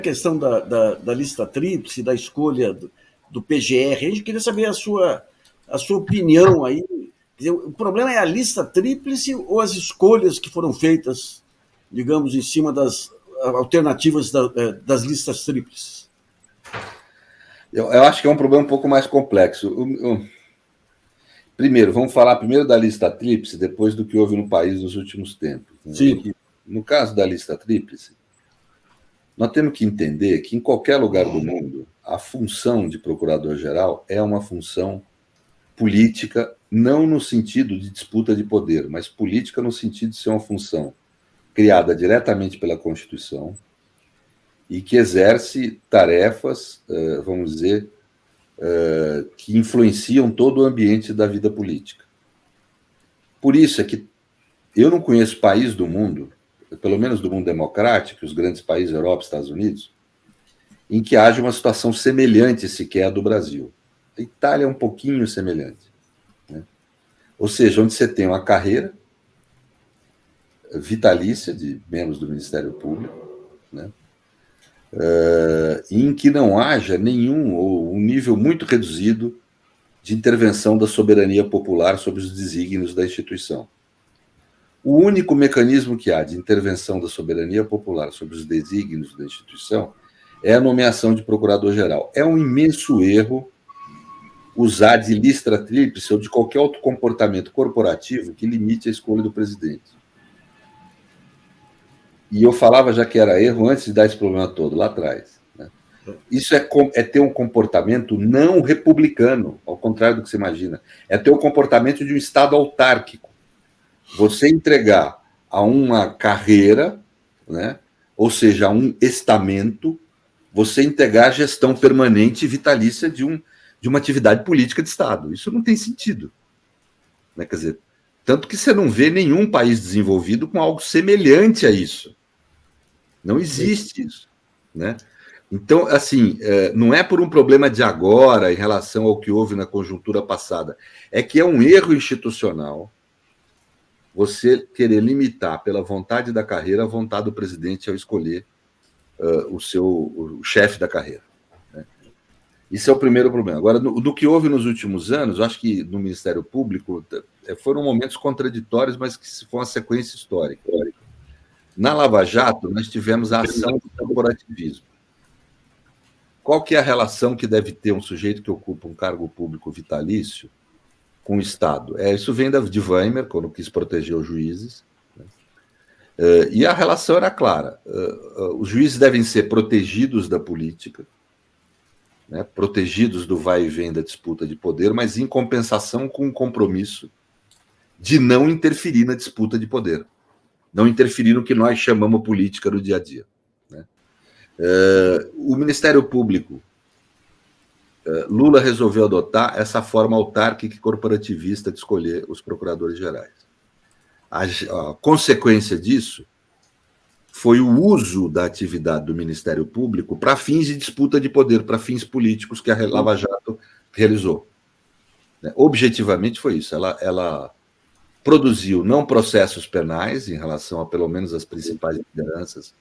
questão da lista tríplice, da escolha do PGR, a gente queria saber a sua opinião aí. Quer dizer, o problema é a lista tríplice ou as escolhas que foram feitas, digamos, em cima das alternativas das listas tríplices? Eu acho que é um problema um pouco mais complexo. Primeiro, vamos falar primeiro da lista tríplice, depois do que houve no país nos últimos tempos. Sim. No caso da lista tríplice, nós temos que entender que em qualquer lugar do mundo, a função de procurador-geral é uma função política, não no sentido de disputa de poder, mas política no sentido de ser uma função criada diretamente pela Constituição e que exerce tarefas, vamos dizer, que influenciam todo o ambiente da vida política. Por isso é que eu não conheço país do mundo, pelo menos do mundo democrático, os grandes países, Europa, Estados Unidos, em que haja uma situação semelhante sequer à do Brasil. A Itália é um pouquinho semelhante, né? Ou seja, onde você tem uma carreira vitalícia de membros do Ministério Público, né? Em que não haja nenhum ou um nível muito reduzido de intervenção da soberania popular sobre os desígnios da instituição. O único mecanismo que há de intervenção da soberania popular sobre os desígnios da instituição é a nomeação de procurador-geral. É um imenso erro usar de lista tríplice ou de qualquer outro comportamento corporativo que limite a escolha do presidente. E eu falava já que era erro antes de dar esse problema todo, lá atrás, né? Isso é ter um comportamento não republicano, ao contrário do que você imagina. É ter o comportamento de um Estado autárquico. Você entregar a uma carreira, né, ou seja, a um estamento, você entregar a gestão permanente e vitalícia de uma atividade política de Estado. Isso não tem sentido, né? Quer dizer, tanto que você não vê nenhum país desenvolvido com algo semelhante a isso. Não existe isso, né? Então, assim, não é por um problema de agora em relação ao que houve na conjuntura passada, é que é um erro institucional você querer limitar pela vontade da carreira a vontade do presidente ao escolher o chefe da carreira, né? Isso é o primeiro problema. Agora, do que houve nos últimos anos, eu acho que no Ministério Público foram momentos contraditórios, mas que foi uma sequência histórica. Na Lava Jato, nós tivemos a ação do corporativismo. Qual que é a relação que deve ter um sujeito que ocupa um cargo público vitalício com o Estado? Isso vem de Weimar, quando quis proteger os juízes, né? E a relação era clara. Os juízes devem ser protegidos da política, né, protegidos do vai e vem da disputa de poder, mas em compensação com um compromisso de não interferir na disputa de poder. Não interferir no que nós chamamos política no dia a dia, né? O Ministério Público, Lula resolveu adotar essa forma autárquica e corporativista de escolher os procuradores gerais. A consequência disso foi o uso da atividade do Ministério Público para fins de disputa de poder, para fins políticos que a Lava Jato realizou. Objetivamente foi isso. Ela produziu não processos penais em relação a pelo menos as principais lideranças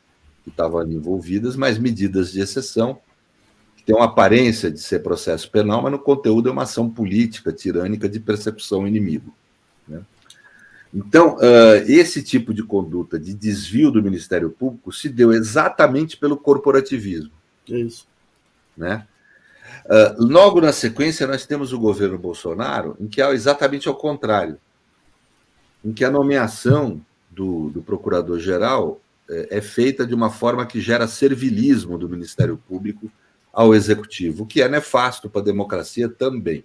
que estavam ali envolvidas, mas medidas de exceção, que tem uma aparência de ser processo penal, mas no conteúdo é uma ação política, tirânica, de persecução ao inimigo, né? Então, esse tipo de conduta de desvio do Ministério Público se deu exatamente pelo corporativismo. Isso. Né? Logo na sequência, nós temos o governo Bolsonaro, em que é exatamente ao contrário, em que a nomeação do procurador-geral é feita de uma forma que gera servilismo do Ministério Público ao Executivo, o que é nefasto para a democracia também,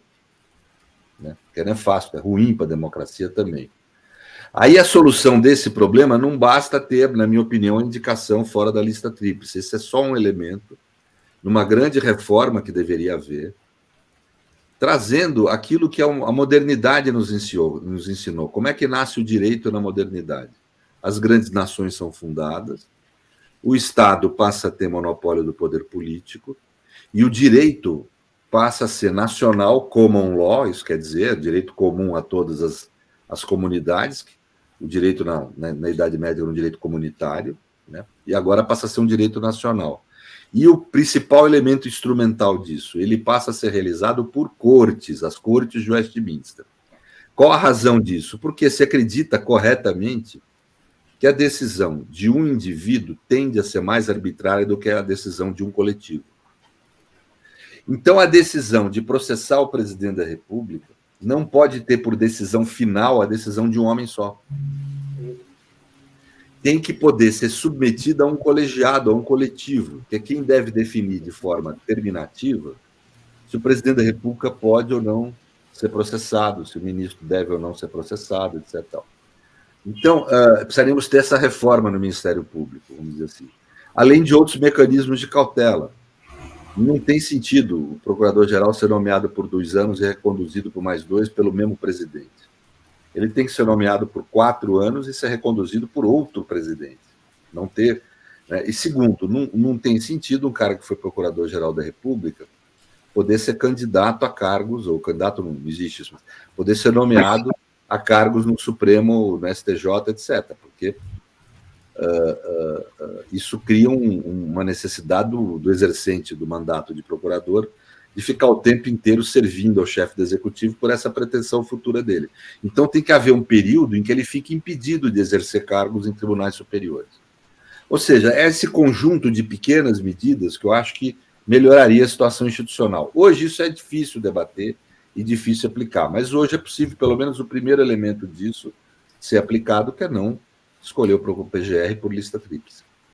né? Que é nefasto, é ruim para a democracia também. Aí a solução desse problema não basta ter, na minha opinião, a indicação fora da lista tríplice. Esse é só um elemento numa grande reforma que deveria haver, trazendo aquilo que a modernidade nos ensinou. Como é que nasce o direito na modernidade? As grandes nações são fundadas, o Estado passa a ter monopólio do poder político e o direito passa a ser nacional, common law, isso quer dizer, direito comum a todas as comunidades. O direito na Idade Média era um direito comunitário, né? E agora passa a ser um direito nacional. E o principal elemento instrumental disso, ele passa a ser realizado por cortes, as cortes de Westminster. Qual a razão disso? Porque se acredita corretamente que a decisão de um indivíduo tende a ser mais arbitrária do que a decisão de um coletivo. Então, a decisão de processar o presidente da República não pode ter por decisão final a decisão de um homem só. Tem que poder ser submetida a um colegiado, a um coletivo, que é quem deve definir de forma terminativa se o presidente da República pode ou não ser processado, se o ministro deve ou não ser processado, etc. Então, precisaríamos ter essa reforma no Ministério Público, vamos dizer assim. Além de outros mecanismos de cautela. Não tem sentido o procurador-geral ser nomeado por 2 anos e reconduzido por mais 2 pelo mesmo presidente. Ele tem que ser nomeado por 4 anos e ser reconduzido por outro presidente. Não ter. Né? E segundo, não tem sentido um cara que foi procurador-geral da República poder ser candidato a cargos, ou candidato não existe isso, mas poder ser nomeado a cargos no Supremo, no STJ, etc. Porque isso cria uma necessidade do exercente do mandato de procurador de ficar o tempo inteiro servindo ao chefe do executivo por essa pretensão futura dele. Então tem que haver um período em que ele fique impedido de exercer cargos em tribunais superiores. Ou seja, é esse conjunto de pequenas medidas que eu acho que melhoraria a situação institucional. Hoje isso é difícil debater e difícil aplicar, mas hoje é possível, pelo menos o primeiro elemento disso ser aplicado, que é não escolher o PGR por lista tríplice.